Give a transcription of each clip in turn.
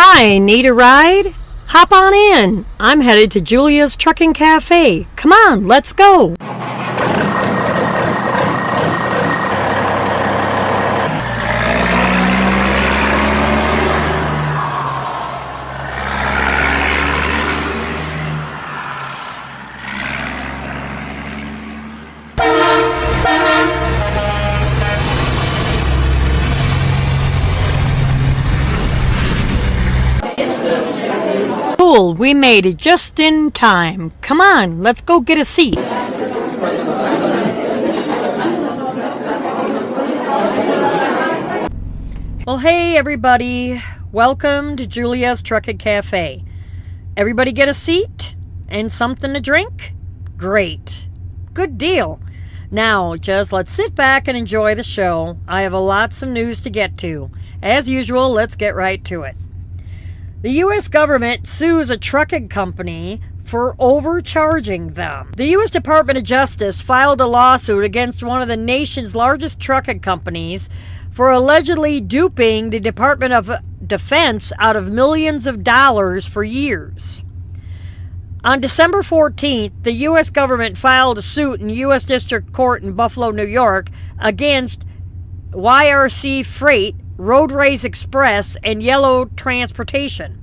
Hi, need a ride? Hop on in. I'm headed to Julia's Trucking Cafe. Come on, let's go. Cool, we made it just in time. Come on, let's go get a seat. Well, hey everybody. Welcome to Julia's Trucking Cafe. Everybody get a seat and something to drink? Great. Good deal. Now, just let's sit back and enjoy the show. I have lots of news to get to. As usual, let's get right to it. The U.S. government sues a trucking company for overcharging them. The U.S. Department of Justice filed a lawsuit against one of the nation's largest trucking companies for allegedly duping the Department of Defense out of millions of dollars for years. On December 14th, the U.S. government filed a suit in U.S. District Court in Buffalo, New York against YRC Freight, Roadways Express, and Yellow Transportation,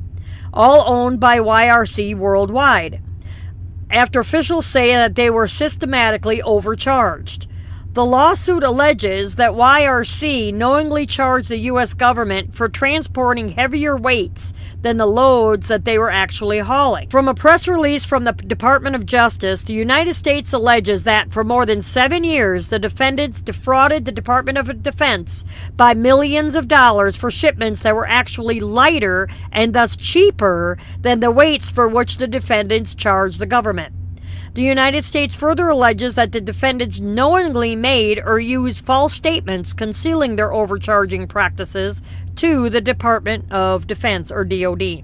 all owned by YRC Worldwide, after officials say that they were systematically overcharged. The lawsuit alleges that YRC knowingly charged the U.S. government for transporting heavier weights than the loads that they were actually hauling. From a press release from the Department of Justice, the United States alleges that for more than 7 years, the defendants defrauded the Department of Defense by millions of dollars for shipments that were actually lighter and thus cheaper than the weights for which the defendants charged the government. The United States further alleges that the defendants knowingly made or used false statements concealing their overcharging practices to the Department of Defense, or DoD.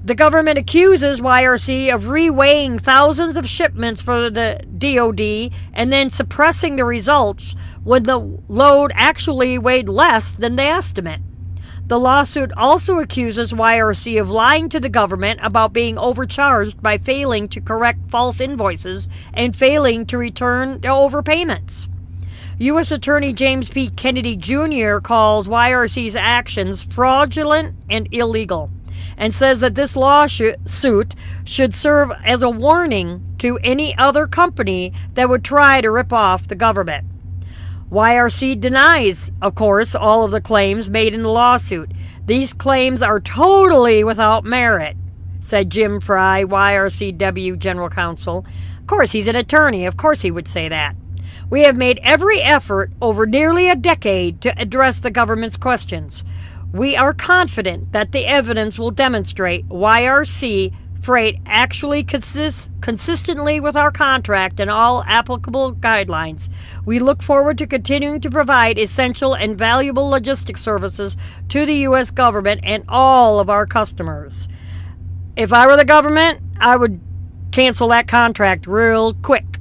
The government accuses YRC of reweighing thousands of shipments for the DoD and then suppressing the results when the load actually weighed less than the estimate. The lawsuit also accuses YRC of lying to the government about being overcharged by failing to correct false invoices and failing to return the overpayments. U.S. Attorney James P. Kennedy Jr. calls YRC's actions fraudulent and illegal and says that this lawsuit should serve as a warning to any other company that would try to rip off the government. YRC denies, of course, all of the claims made in the lawsuit. These claims are totally without merit, said Jim Fry, YRCW General Counsel. Of course, he's an attorney. Of course he would say that. We have made every effort over nearly a decade to address the government's questions. We are confident that the evidence will demonstrate YRC Freight actually consistently with our contract and all applicable guidelines. We look forward to continuing to provide essential and valuable logistics services to the U.S. government and all of our customers. If I were the government, I would cancel that contract real quick.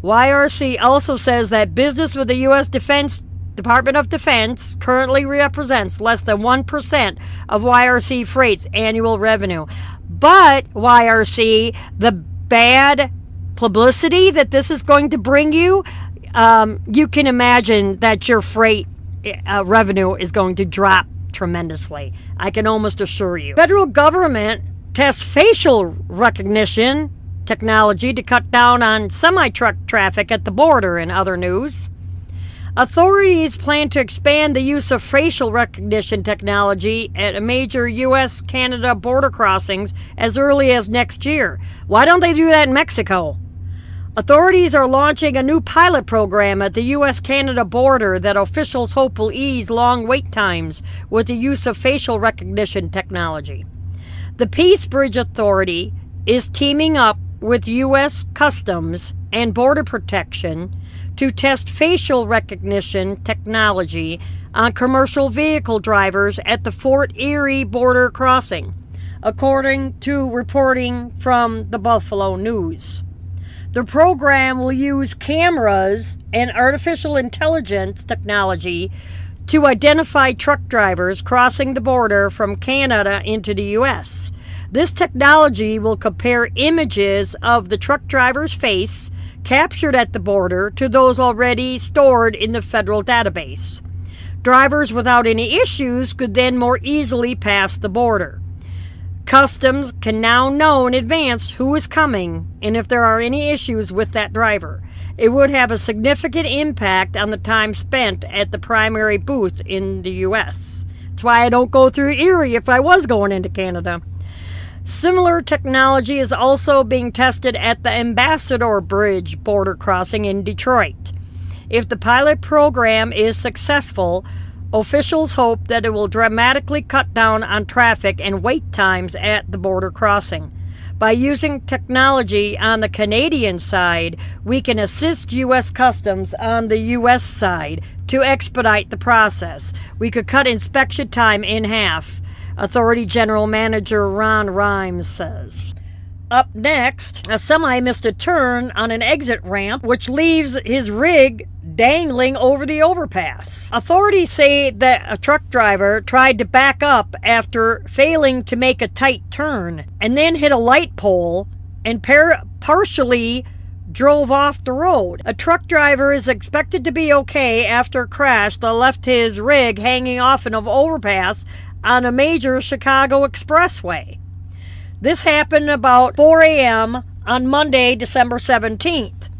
YRC also says that business with the U.S. Department of Defense currently represents less than 1% of YRC Freight's annual revenue. But YRC, the bad publicity that this is going to bring you, you can imagine that your freight revenue is going to drop tremendously. I can almost assure you. Federal government tests facial recognition technology to cut down on semi-truck traffic at the border, in other news. Authorities plan to expand the use of facial recognition technology at major U.S.-Canada border crossings as early as next year. Why don't they do that in Mexico? Authorities are launching a new pilot program at the U.S.-Canada border that officials hope will ease long wait times with the use of facial recognition technology. The Peace Bridge Authority is teaming up with U.S. Customs and Border Protection to test facial recognition technology on commercial vehicle drivers at the Fort Erie border crossing, according to reporting from the Buffalo News. The program will use cameras and artificial intelligence technology to identify truck drivers crossing the border from Canada into the U.S. This technology will compare images of the truck driver's face captured at the border to those already stored in the federal database. Drivers without any issues could then more easily pass the border. Customs can now know in advance who is coming and if there are any issues with that driver. It would have a significant impact on the time spent at the primary booth in the U.S. That's why I don't go through Erie if I was going into Canada. Similar technology is also being tested at the Ambassador Bridge border crossing in Detroit. If the pilot program is successful, officials hope that it will dramatically cut down on traffic and wait times at the border crossing. By using technology on the Canadian side, we can assist U.S. Customs on the U.S. side to expedite the process. We could cut inspection time in half, Authority General Manager Ron Rhimes says. Up next, a semi missed a turn on an exit ramp, which leaves his rig dangling over the overpass. Authorities say that a truck driver tried to back up after failing to make a tight turn and then hit a light pole and partially drove off the road. A truck driver is expected to be okay after a crash that left his rig hanging off an overpass on a major Chicago expressway. This happened about 4 a.m. on Monday, December 17th.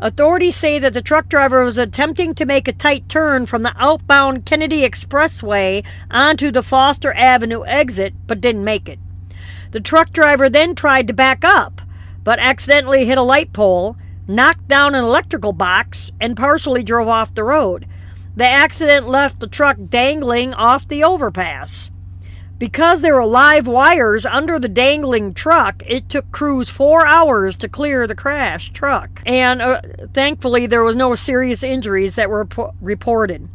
Authorities say that the truck driver was attempting to make a tight turn from the outbound Kennedy Expressway onto the Foster Avenue exit, but didn't make it. The truck driver then tried to back up, but accidentally hit a light pole, knocked down an electrical box, and partially drove off the road. The accident left the truck dangling off the overpass. Because there were live wires under the dangling truck, it took crews 4 hours to clear the crashed truck. And thankfully, there was no serious injuries that were reported.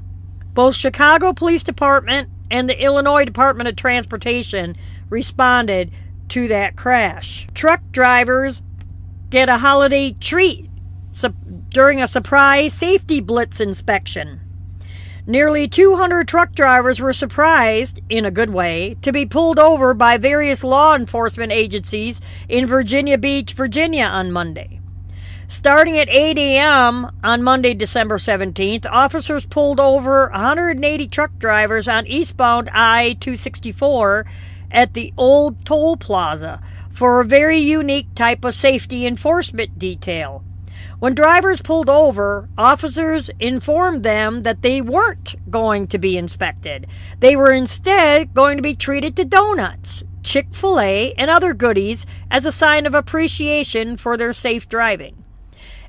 Both Chicago Police Department and the Illinois Department of Transportation responded to that crash. Truck drivers get a holiday treat during a surprise safety blitz inspection. Nearly 200 truck drivers were surprised, in a good way, to be pulled over by various law enforcement agencies in Virginia Beach, Virginia on Monday. Starting at 8 a.m. on Monday, December 17th, officers pulled over 180 truck drivers on eastbound I-264 at the Old Toll Plaza for a very unique type of safety enforcement detail. When drivers pulled over, officers informed them that they weren't going to be inspected. They were instead going to be treated to donuts, Chick-fil-A, and other goodies as a sign of appreciation for their safe driving.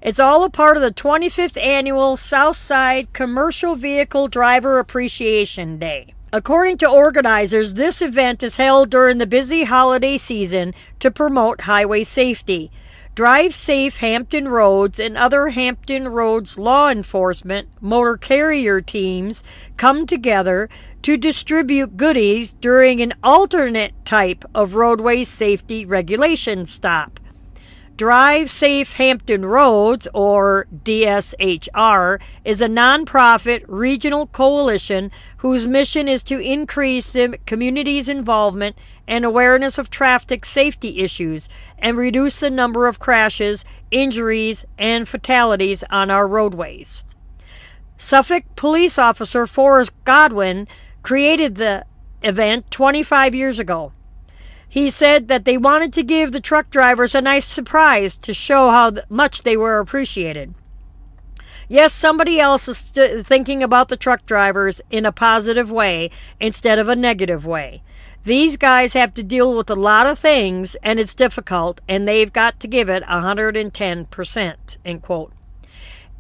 It's all a part of the 25th annual Southside Commercial Vehicle Driver Appreciation Day. According to organizers, this event is held during the busy holiday season to promote highway safety. Drive Safe Hampton Roads and other Hampton Roads law enforcement motor carrier teams come together to distribute goodies during an alternate type of roadway safety regulation stop. Drive Safe Hampton Roads, or DSHR, is a nonprofit regional coalition whose mission is to increase the community's involvement and awareness of traffic safety issues and reduce the number of crashes, injuries, and fatalities on our roadways. Suffolk police officer Forrest Godwin created the event 25 years ago. He said that they wanted to give the truck drivers a nice surprise to show how much they were appreciated. Yes, somebody else is thinking about the truck drivers in a positive way instead of a negative way. These guys have to deal with a lot of things, and it's difficult, and they've got to give it 110%, end quote.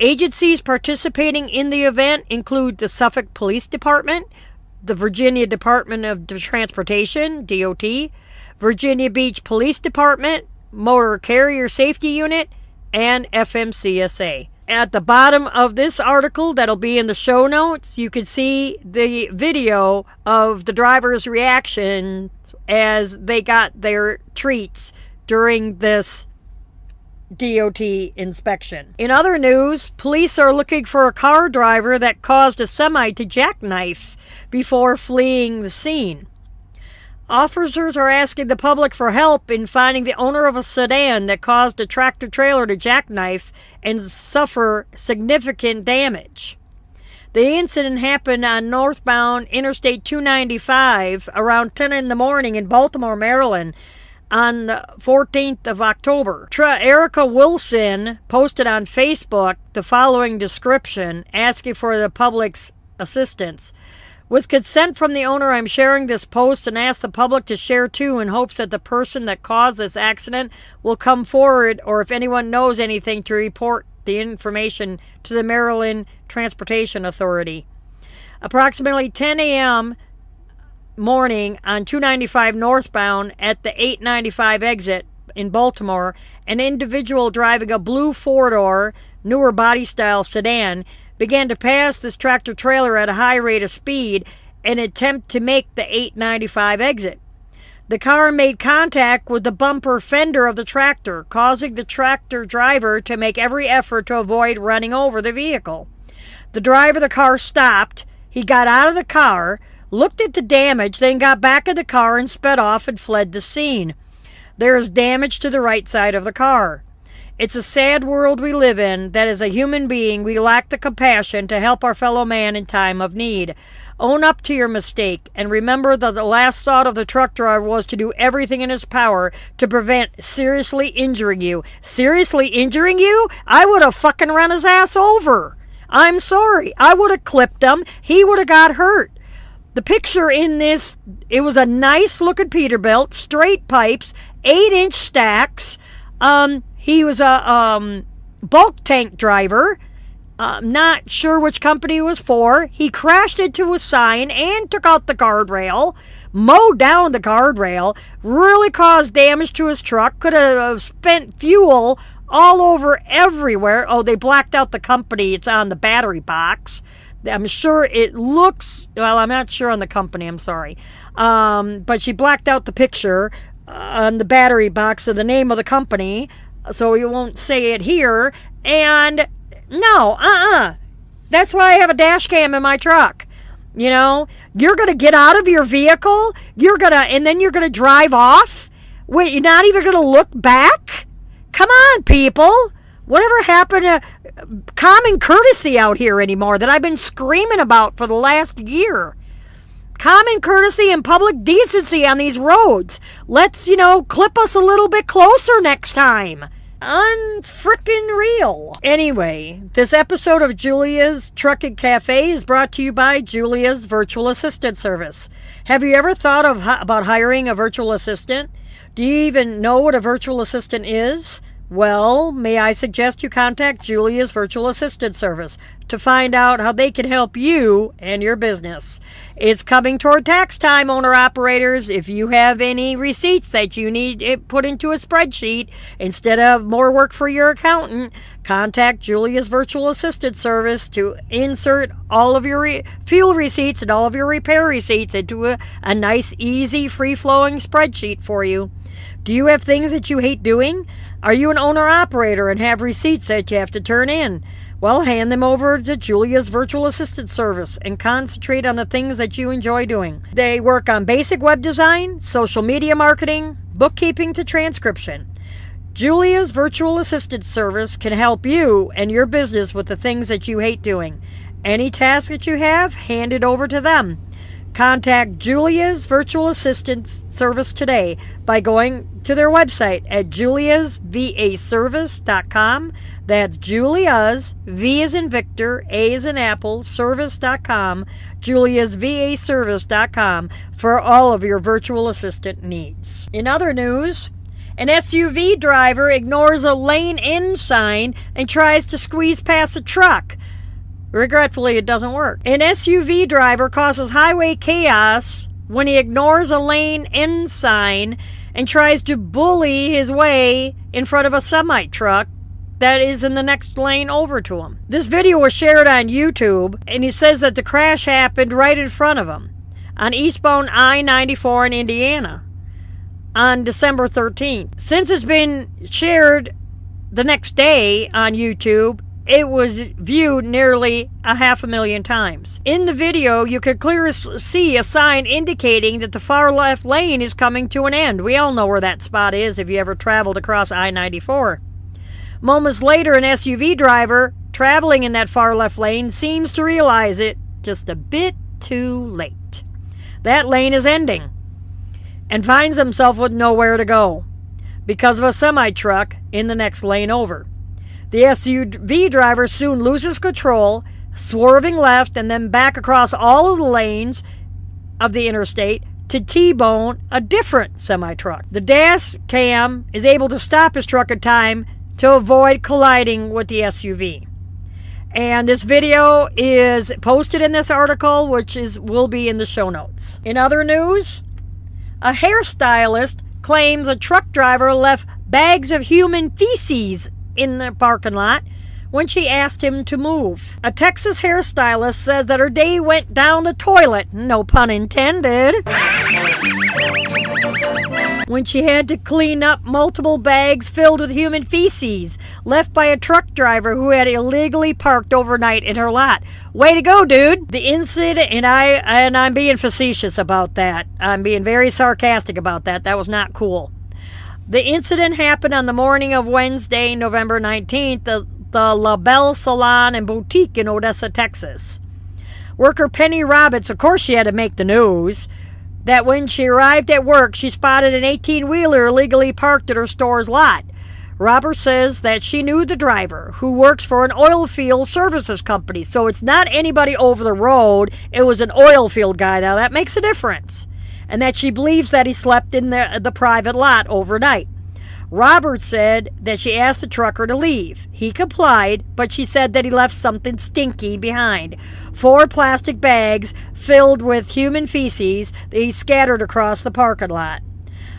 Agencies participating in the event include the Suffolk Police Department, the Virginia Department of Transportation, DOT, Virginia Beach Police Department, Motor Carrier Safety Unit, and FMCSA. At the bottom of this article that'll be in the show notes, you can see the video of the driver's reaction as they got their treats during this DOT inspection. In other news, police are looking for a car driver that caused a semi to jackknife before fleeing the scene. Officers are asking the public for help in finding the owner of a sedan that caused a tractor-trailer to jackknife and suffer significant damage. The incident happened on northbound Interstate 295 around 10 in the morning in Baltimore, Maryland on the 14th of October. Erica Wilson posted on Facebook the following description asking for the public's assistance. With consent from the owner, I'm sharing this post and ask the public to share too in hopes that the person that caused this accident will come forward, or if anyone knows anything, to report the information to the Maryland Transportation Authority. Approximately 10 a.m. morning on 295 northbound at the 895 exit in Baltimore, an individual driving a blue four-door, newer body style sedan began to pass this tractor trailer at a high rate of speed in an attempt to make the 895 exit. The car made contact with the bumper fender of the tractor, causing the tractor driver to make every effort to avoid running over the vehicle. The driver of the car stopped. He got out of the car, looked at the damage, then got back in the car and sped off and fled the scene. There is damage to the right side of the car. It's a sad world we live in that as a human being we lack the compassion to help our fellow man in time of need. Own up to your mistake and remember that the last thought of the truck driver was to do everything in his power to prevent seriously injuring you. Seriously injuring you? I would have fucking run his ass over. I'm sorry. I would have clipped him. He would have got hurt. The picture in this, it was a nice looking Peterbilt, straight pipes, 8-inch stacks. He was a bulk tank driver. Not sure which company it was for. He crashed into a sign and took out the guardrail, mowed down the guardrail, really caused damage to his truck, could have spent fuel all over everywhere. Oh, they blacked out the company. It's on the battery box. I'm sure it looks, well, I'm not sure on the company, I'm sorry. But she blacked out the picture on the battery box of the name of the company, so you won't say it here. And no, that's why I have a dash cam in my truck. You know, you're going to get out of your vehicle, and then you're going to drive off? Wait, you're not even going to look back? Come on, people. Whatever happened to common courtesy out here anymore that I've been screaming about for the last year? Common courtesy and public decency on these roads. Let's, clip us a little bit closer next time. Unfrickin' real. Anyway, this episode of Julia's Trucking Cafe is brought to you by Julia's Virtual Assistant Service. Have you ever thought about hiring a virtual assistant? Do you even know what a virtual assistant is? Well, may I suggest you contact Julia's Virtual Assistant Service to find out how they can help you and your business. It's coming toward tax time, owner-operators. If you have any receipts that you need put into a spreadsheet instead of more work for your accountant, contact Julia's Virtual Assistant Service to insert all of your fuel receipts and all of your repair receipts into a nice, easy, free-flowing spreadsheet for you. Do you have things that you hate doing? Are you an owner-operator and have receipts that you have to turn in? Well, hand them over to Julia's Virtual Assistant Service and concentrate on the things that you enjoy doing. They work on basic web design, social media marketing, bookkeeping to transcription. Julia's Virtual Assistant Service can help you and your business with the things that you hate doing. Any task that you have, hand it over to them. Contact Julia's Virtual Assistant Service today by going to their website at juliasvaservice.com. That's Julia's, V as in Victor, A as in Apple, service.com, juliasvaservice.com for all of your virtual assistant needs. In other news, an SUV driver ignores a lane in sign and tries to squeeze past a truck. Regretfully, it doesn't work. An SUV driver causes highway chaos when he ignores a lane in sign and tries to bully his way in front of a semi-truck that is in the next lane over to him. This video was shared on YouTube, and he says that the crash happened right in front of him on eastbound I-94 in Indiana on December 13th. Since it's been shared the next day on YouTube, it was viewed nearly 500,000 times. In the video, you could clearly see a sign indicating that the far left lane is coming to an end. We all know where that spot is if you ever traveled across I-94. Moments later, an SUV driver traveling in that far left lane seems to realize it just a bit too late. That lane is ending and finds himself with nowhere to go because of a semi-truck in the next lane over. The SUV driver soon loses control, swerving left and then back across all of the lanes of the interstate to T-bone a different semi-truck. The dash cam is able to stop his truck in time to avoid colliding with the SUV. And this video is posted in this article, which will be in the show notes. In other news, a hairstylist claims a truck driver left bags of human feces in the parking lot when she asked him to move. A Texas hairstylist says that her day went down the toilet, no pun intended, when she had to clean up multiple bags filled with human feces left by a truck driver who had illegally parked overnight in her lot. Way to go, dude. The incident, and I'm being facetious about that. I'm being very sarcastic about that. That was not cool. The incident happened on the morning of Wednesday, November 19th, the La Belle Salon and Boutique in Odessa, Texas. Worker Penny Roberts, of course she had to make the news, that when she arrived at work, she spotted an 18-wheeler illegally parked at her store's lot. Roberts says that she knew the driver, who works for an oil field services company. So it's not anybody over the road. It was an oil field guy. Now, that makes a difference. And that she believes that he slept in the private lot overnight. Roberts said that she asked the trucker to leave. He complied, but she said that he left something stinky behind. 4 plastic bags filled with human feces that he scattered across the parking lot.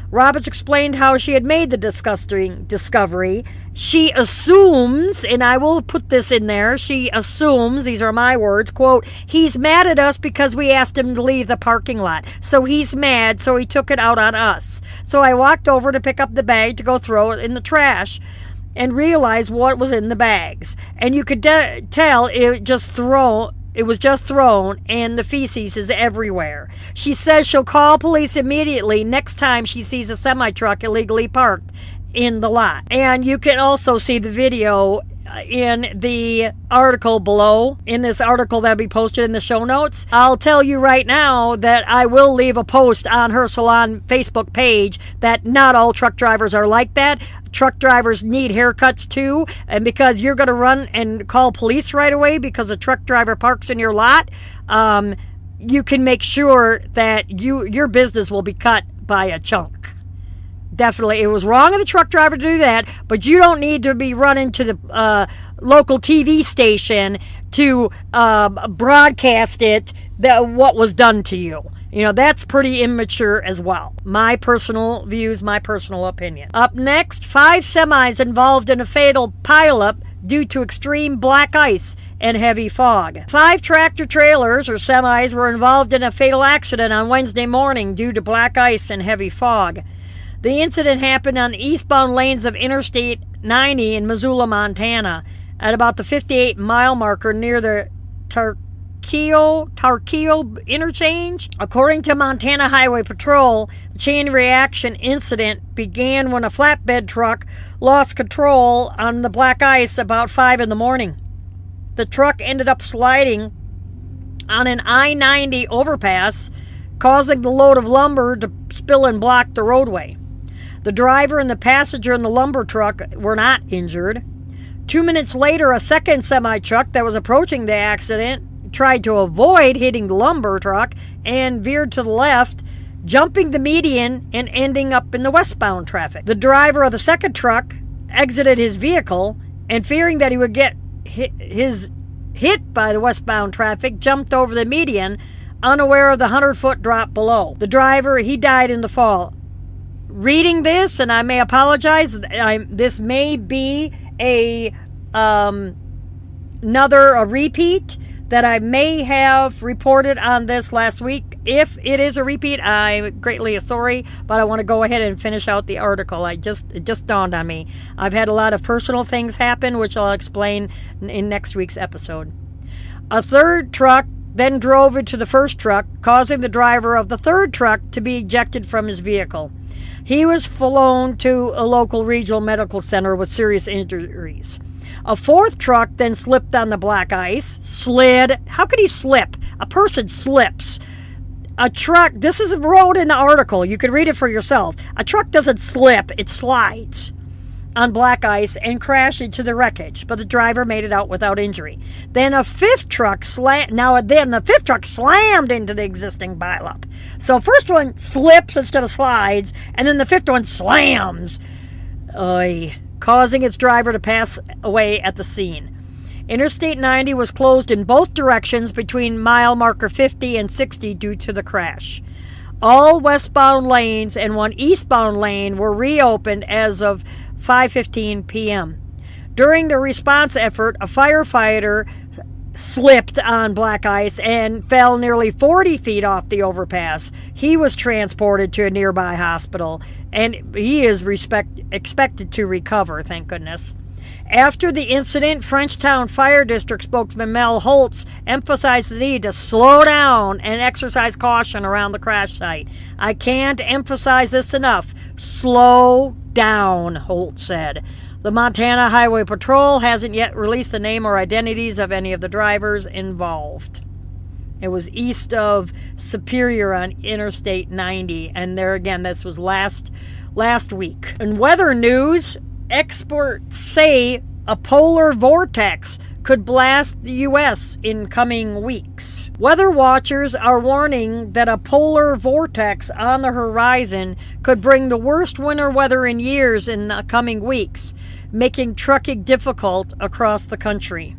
Roberts explained how she had made the disgusting discovery. She assumes, and I will put this in there, she assumes, these are my words, quote, he's mad at us because we asked him to leave the parking lot. So he's mad, so he took it out on us. So I walked over to pick up the bag to go throw it in the trash and realized what was in the bags. And you could tell it was just thrown, and the feces is everywhere. She says she'll call police immediately next time she sees a semi-truck illegally parked in the lot. And you can also see the video in the article below, in this article that'll be posted in the show notes. I'll tell you right now that I will leave a post on her salon Facebook page that not all truck drivers are like that. Truck drivers need haircuts too, and because you're going to run and call police right away because a truck driver parks in your lot, you can make sure that your business will be cut by a chunk. Definitely, it was wrong of the truck driver to do that, but you don't need to be running to the local TV station to broadcast what was done to you. You know, that's pretty immature as well. My personal views, my personal opinion. Up next, 5 semis involved in a fatal pileup due to extreme black ice and heavy fog. 5 tractor trailers or semis were involved in a fatal accident on Wednesday morning due to black ice and heavy fog. The incident happened on the eastbound lanes of Interstate 90 in Missoula, Montana, at about the 58-mile marker near the Tarkio interchange. According to Montana Highway Patrol, the chain reaction incident began when a flatbed truck lost control on the black ice about 5 in the morning. The truck ended up sliding on an I-90 overpass, causing the load of lumber to spill and block the roadway. The driver and the passenger in the lumber truck were not injured. 2 minutes later, a second semi-truck that was approaching the accident tried to avoid hitting the lumber truck and veered to the left, jumping the median and ending up in the westbound traffic. The driver of the second truck exited his vehicle and, fearing that he would get hit by the westbound traffic, jumped over the median, unaware of the 100-foot drop below. The driver, he died in the fall. Reading this, and I may apologize, this may be a repeat that I may have reported on this last week. If it is a repeat, I'm greatly sorry, but I want to go ahead and finish out the article. It just dawned on me. I've had a lot of personal things happen, which I'll explain in next week's episode. A third truck then drove into the first truck, causing the driver of the third truck to be ejected from his vehicle. He was flown to a local regional medical center with serious injuries. A fourth truck then slipped on the black ice, slid. How could he slip? A person slips. A truck, this is wrote in the article, you can read it for yourself. A truck doesn't slip, it slides on black ice and crashed into the wreckage, but the driver made it out without injury. Then a fifth truck slammed into the existing pileup. So first one slips instead of slides, and then the fifth one slams, causing its driver to pass away at the scene. Interstate 90 was closed in both directions between mile marker 50 and 60 due to the crash. All westbound lanes and one eastbound lane were reopened as of 5:15 p.m. During the response effort, a firefighter slipped on black ice and fell nearly 40 feet off the overpass. He was transported to a nearby hospital, and he is expected to recover, thank goodness. After the incident, Frenchtown Fire District spokesman Mel Holtz emphasized the need to slow down and exercise caution around the crash site. I can't emphasize this enough. Slow down, Holtz said. The Montana Highway Patrol hasn't yet released the name or identities of any of the drivers involved. It was east of Superior on Interstate 90, and there again, this was last week. In weather news, experts say a polar vortex could blast the U.S. in coming weeks. Weather watchers are warning that a polar vortex on the horizon could bring the worst winter weather in years in the coming weeks, making trucking difficult across the country.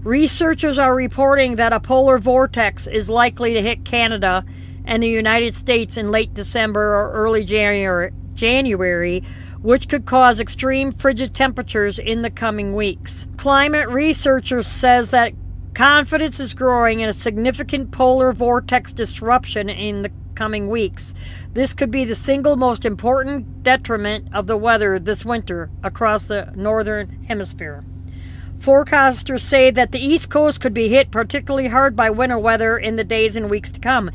Researchers are reporting that a polar vortex is likely to hit Canada and the United States in late December or early January, which could cause extreme frigid temperatures in the coming weeks. Climate researchers says that confidence is growing in a significant polar vortex disruption in the coming weeks. This could be the single most important detriment of the weather this winter across the northern hemisphere. Forecasters say that the East Coast could be hit particularly hard by winter weather in the days and weeks to come.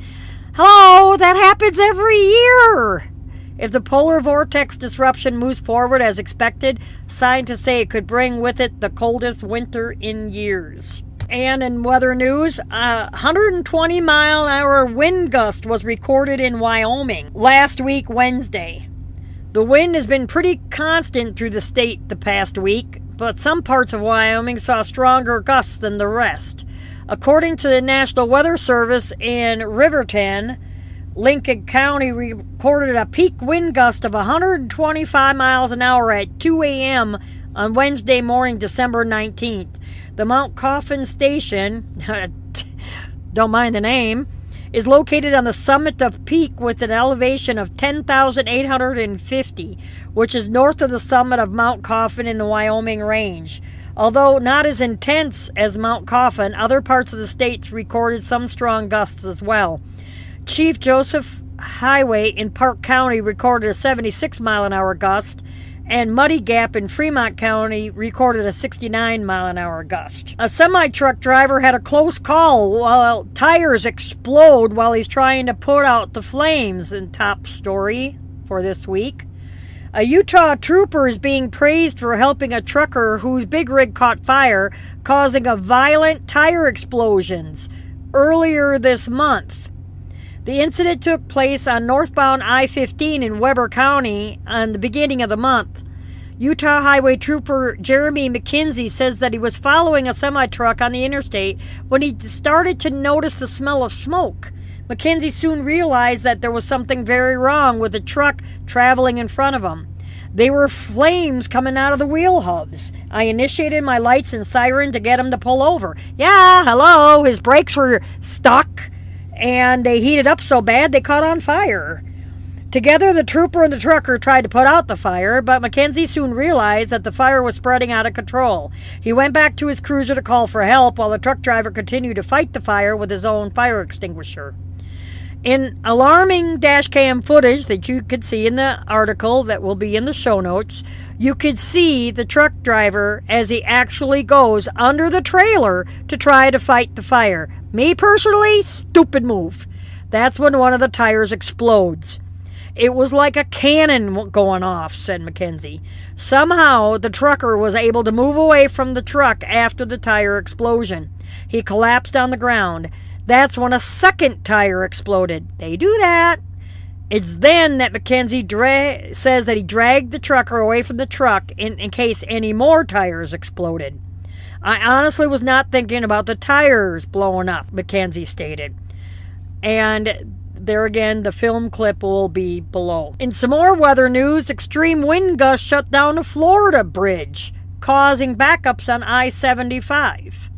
Hello, that happens every year! If the polar vortex disruption moves forward as expected, scientists say it could bring with it the coldest winter in years. And in weather news, a 120-mile-an-hour wind gust was recorded in Wyoming last week, Wednesday. The wind has been pretty constant through the state the past week, but some parts of Wyoming saw stronger gusts than the rest. According to the National Weather Service in Riverton, Lincoln County recorded a peak wind gust of 125 miles an hour at 2 a.m. on Wednesday morning, December 19th. The Mount Coffin Station, don't mind the name, is located on the summit of Peak with an elevation of 10,850, which is north of the summit of Mount Coffin in the Wyoming Range. Although not as intense as Mount Coffin, other parts of the state recorded some strong gusts as well. Chief Joseph Highway in Park County recorded a 76-mile-an-hour gust, and Muddy Gap in Fremont County recorded a 69-mile-an-hour gust. A semi-truck driver had a close call while tires explode while he's trying to put out the flames, in top story for this week. A Utah trooper is being praised for helping a trucker whose big rig caught fire, causing a violent tire explosions earlier this month. The incident took place on northbound I-15 in Weber County on the beginning of the month. Utah Highway Trooper Jeremy McKenzie says that he was following a semi-truck on the interstate when he started to notice the smell of smoke. McKenzie soon realized that there was something very wrong with the truck traveling in front of him. There were flames coming out of the wheel hubs. I initiated my lights and siren to get him to pull over. Yeah, hello, his brakes were stuck, and they heated up so bad they caught on fire. Together, the trooper and the trucker tried to put out the fire, but McKenzie soon realized that the fire was spreading out of control. He went back to his cruiser to call for help while the truck driver continued to fight the fire with his own fire extinguisher. In alarming dash cam footage that you could see in the article that will be in the show notes, you could see the truck driver as he actually goes under the trailer to try to fight the fire. Me personally, stupid move. That's when one of the tires explodes. It was like a cannon going off, said Mackenzie. Somehow, the trucker was able to move away from the truck after the tire explosion. He collapsed on the ground. That's when a second tire exploded. They do that. It's then that Mackenzie says that he dragged the trucker away from the truck in case any more tires exploded. I honestly was not thinking about the tires blowing up, Mackenzie stated. And there again, the film clip will be below. In some more weather news, extreme wind gusts shut down a Florida bridge, causing backups on I-75.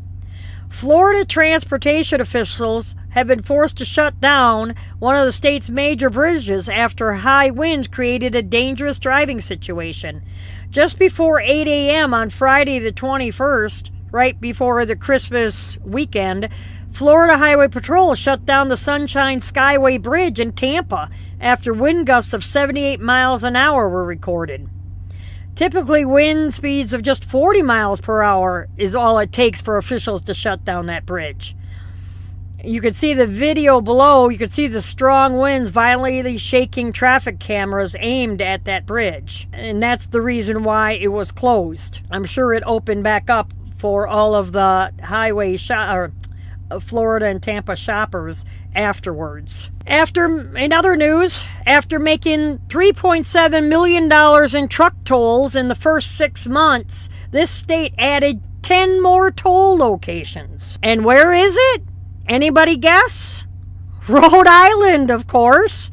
Florida transportation officials have been forced to shut down one of the state's major bridges after high winds created a dangerous driving situation. Just before 8 a.m. on Friday the 21st, right before the Christmas weekend, Florida Highway Patrol shut down the Sunshine Skyway Bridge in Tampa after wind gusts of 78 miles an hour were recorded. Typically, wind speeds of just 40 miles per hour is all it takes for officials to shut down that bridge. You can see the video below. You can see the strong winds violently shaking traffic cameras aimed at that bridge. And that's the reason why it was closed. I'm sure it opened back up for all of the Florida and Tampa shoppers afterwards. In other news, after making $3.7 million in truck tolls in the first 6 months, this state added 10 more toll locations. And where is it? Anybody guess? Rhode Island, of course.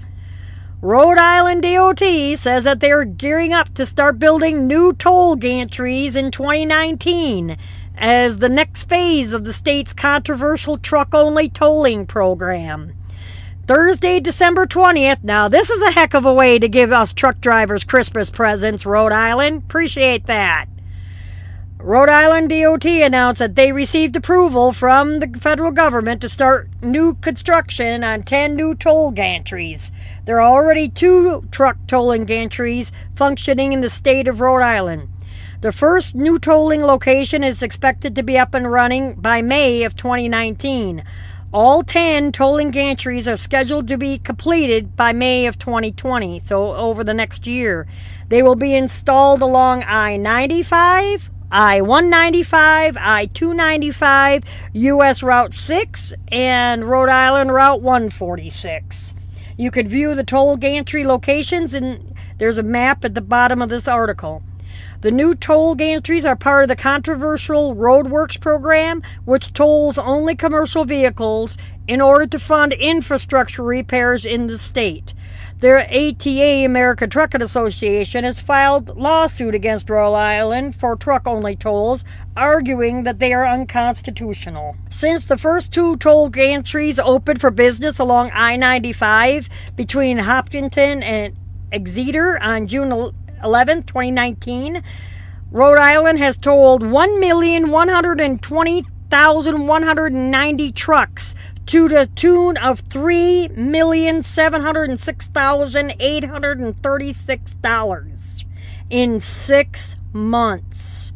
Rhode Island DOT says that they're gearing up to start building new toll gantries in 2019 as the next phase of the state's controversial truck-only tolling program. Thursday, December 20th. Now, this is a heck of a way to give us truck drivers Christmas presents, Rhode Island. Appreciate that. Rhode Island DOT announced that they received approval from the federal government to start new construction on 10 new toll gantries. There are already 2 truck tolling gantries functioning in the state of Rhode Island. The first new tolling location is expected to be up and running by May of 2019. All 10 tolling gantries are scheduled to be completed by May of 2020, so over the next year. They will be installed along I-95, I-195, I-295, U.S. Route 6, and Rhode Island Route 146. You can view the toll gantry locations, and there's a map at the bottom of this article. The new toll gantries are part of the controversial Roadworks program, which tolls only commercial vehicles in order to fund infrastructure repairs in the state. Their ATA, American Trucking Association, has filed lawsuit against Rhode Island for truck-only tolls, arguing that they are unconstitutional. Since the first 2 toll gantries opened for business along I-95 between Hopkinton and Exeter on June 11, 2019, Rhode Island has tolled 1,120,190 trucks to the tune of $3,706,836 in 6 months.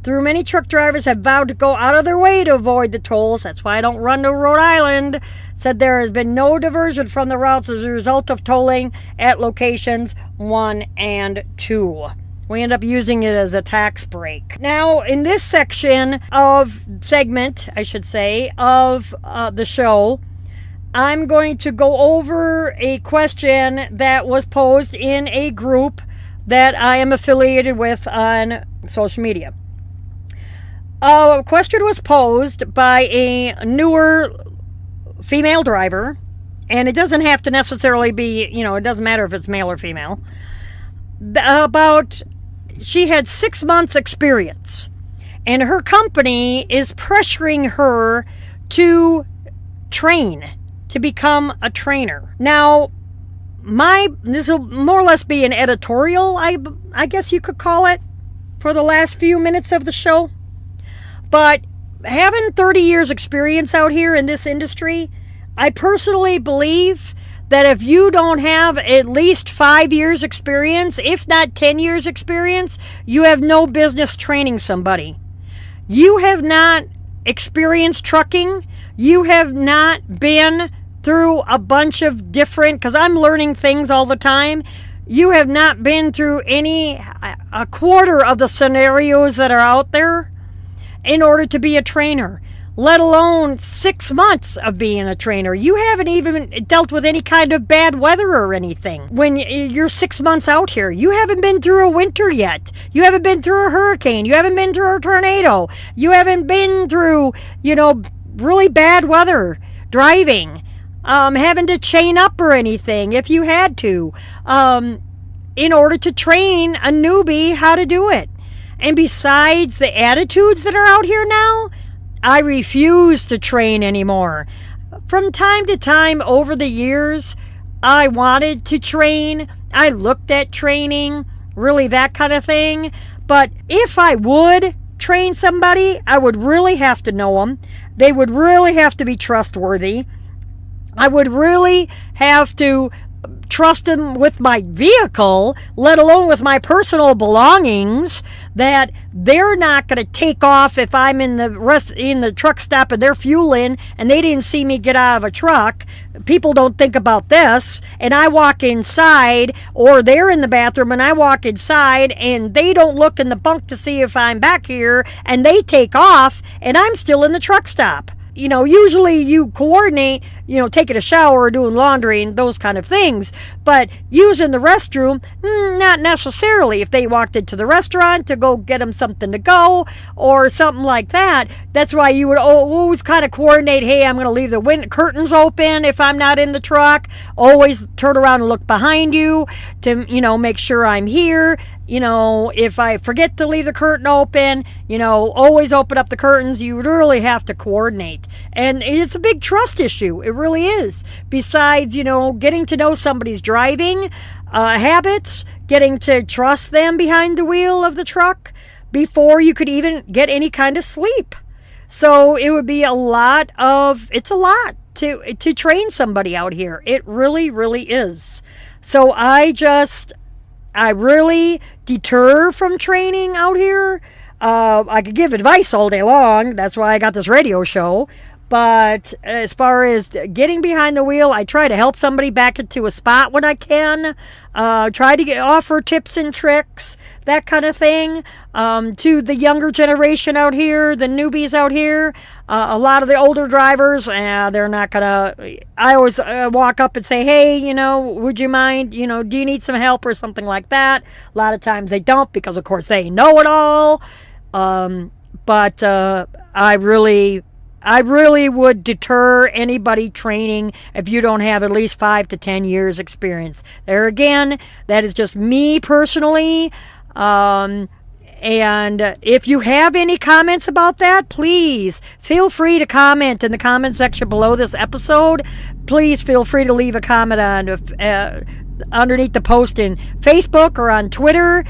Through many truck drivers have vowed to go out of their way to avoid the tolls. That's why I don't run to Rhode Island. Said there has been no diversion from the routes as a result of tolling at locations 1 and 2. We end up using it as a tax break. Now, in this segment, of the show, I'm going to go over a question that was posed in a group that I am affiliated with on social media. A question was posed by a newer female driver, and it doesn't have to necessarily be, it doesn't matter if it's male or female, about she had 6 months experience, and her company is pressuring her to train, to become a trainer. Now, this will more or less be an editorial, I guess you could call it, for the last few minutes of the show. But having 30 years experience out here in this industry, I personally believe that if you don't have at least 5 years experience, if not 10 years experience, you have no business training somebody. You have not experienced trucking. You have not been through a bunch of different, because I'm learning things all the time. You have not been through a quarter of the scenarios that are out there in order to be a trainer, let alone 6 months of being a trainer. You haven't even dealt with any kind of bad weather or anything. When you're 6 months out here, you haven't been through a winter yet. You haven't been through a hurricane. You haven't been through a tornado. You haven't been through, really bad weather driving, having to chain up or anything if you had to, in order to train a newbie how to do it. And besides the attitudes that are out here now, I refuse to train anymore. From time to time over the years, I wanted to train. I looked at training, really that kind of thing. But if I would train somebody, I would really have to know them. They would really have to be trustworthy. I would really have to trust them with my vehicle, let alone with my personal belongings, that they're not going to take off if I'm in the truck stop and they're fueling and they didn't see me get out of a truck. People don't think about this, and I walk inside, or they're in the bathroom and I walk inside and they don't look in the bunk to see if I'm back here, and they take off and I'm still in the truck stop. Usually you coordinate, taking a shower or doing laundry and those kind of things. But using the restroom, not necessarily. If they walked into the restaurant to go get them something to go or something like that, that's why you would always kind of coordinate, hey, I'm going to leave the curtains open if I'm not in the truck. Always turn around and look behind you to, make sure I'm here. If I forget to leave the curtain open, always open up the curtains. You really have to coordinate. And it's a big trust issue. It really is. Besides, getting to know somebody's driving habits, getting to trust them behind the wheel of the truck before you could even get any kind of sleep. So it would be it's a lot to train somebody out here. It really, really is. So I really deter from training out here. I could give advice all day long. That's why I got this radio show. But as far as getting behind the wheel, I try to help somebody back into a spot when I can. Try to offer tips and tricks, that kind of thing, to the younger generation out here, the newbies out here. A lot of the older drivers, they're not going to... I always walk up and say, hey, would you mind, do you need some help or something like that? A lot of times they don't, because, of course, they know it all. But I really would deter anybody training if you don't have at least 5 to 10 years experience. There again, that is just me personally. And if you have any comments about that, please feel free to comment in the comment section below this episode. Please feel free to leave a comment on underneath the post in Facebook or on Twitter.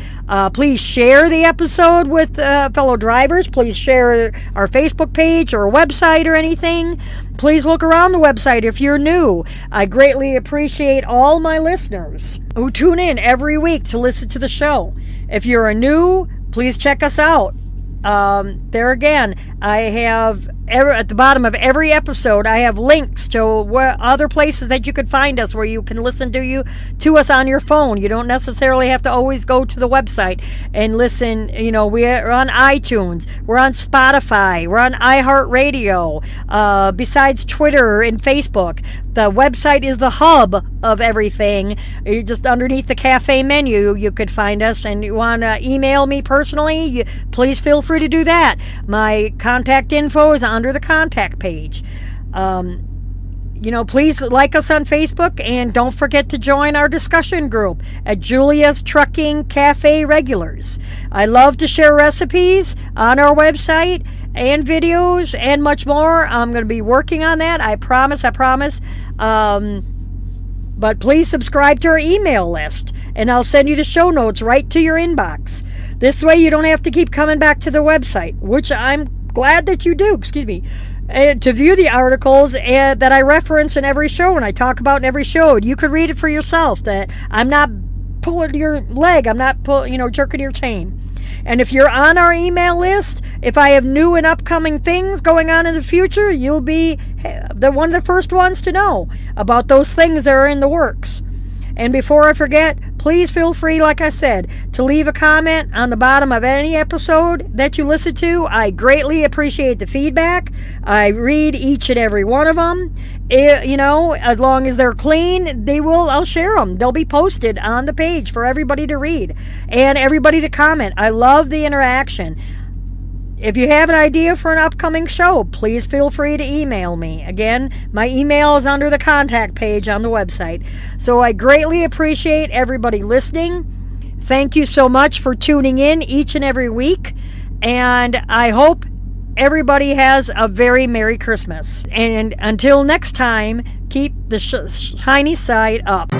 Please share the episode with fellow drivers. Please share our Facebook page or website or anything. Please look around the website if you're new. I greatly appreciate all my listeners who tune in every week to listen to the show. If you're a new, please check us out. There again, I have at the bottom of every episode, I have links to other places that you could find us, where you can listen to us on your phone. You don't necessarily have to always go to the website and listen. We're on iTunes, we're on Spotify, we're on iHeartRadio. Besides Twitter and Facebook, the website is the hub of everything. You just underneath the cafe menu, you could find us. And you want to email me personally, please feel free to do that. My contact info is under the contact page. Please like us on Facebook, and don't forget to join our discussion group at Julia's Trucking Cafe Regulars. I love to share recipes on our website and videos and much more. I'm going to be working on that. I promise. But please subscribe to our email list, and I'll send you the show notes right to your inbox. This way you don't have to keep coming back to the website, which I'm glad that you do. to view the articles that I reference in every show and I talk about in every show. You could read it for yourself, that I'm not pulling your leg, I'm not jerking your chain. And if you're on our email list, if I have new and upcoming things going on in the future, you'll be one of the first ones to know about those things that are in the works. And before I forget, please feel free, like I said, to leave a comment on the bottom of any episode that you listen to. I greatly appreciate the feedback. I read each and every one of them. As long as they're clean, I'll share them. They'll be posted on the page for everybody to read and everybody to comment. I love the interaction. If you have an idea for an upcoming show, please feel free to email me. Again, my email is under the contact page on the website. So I greatly appreciate everybody listening. Thank you so much for tuning in each and every week. And I hope everybody has a very Merry Christmas. And until next time, keep the shiny side up.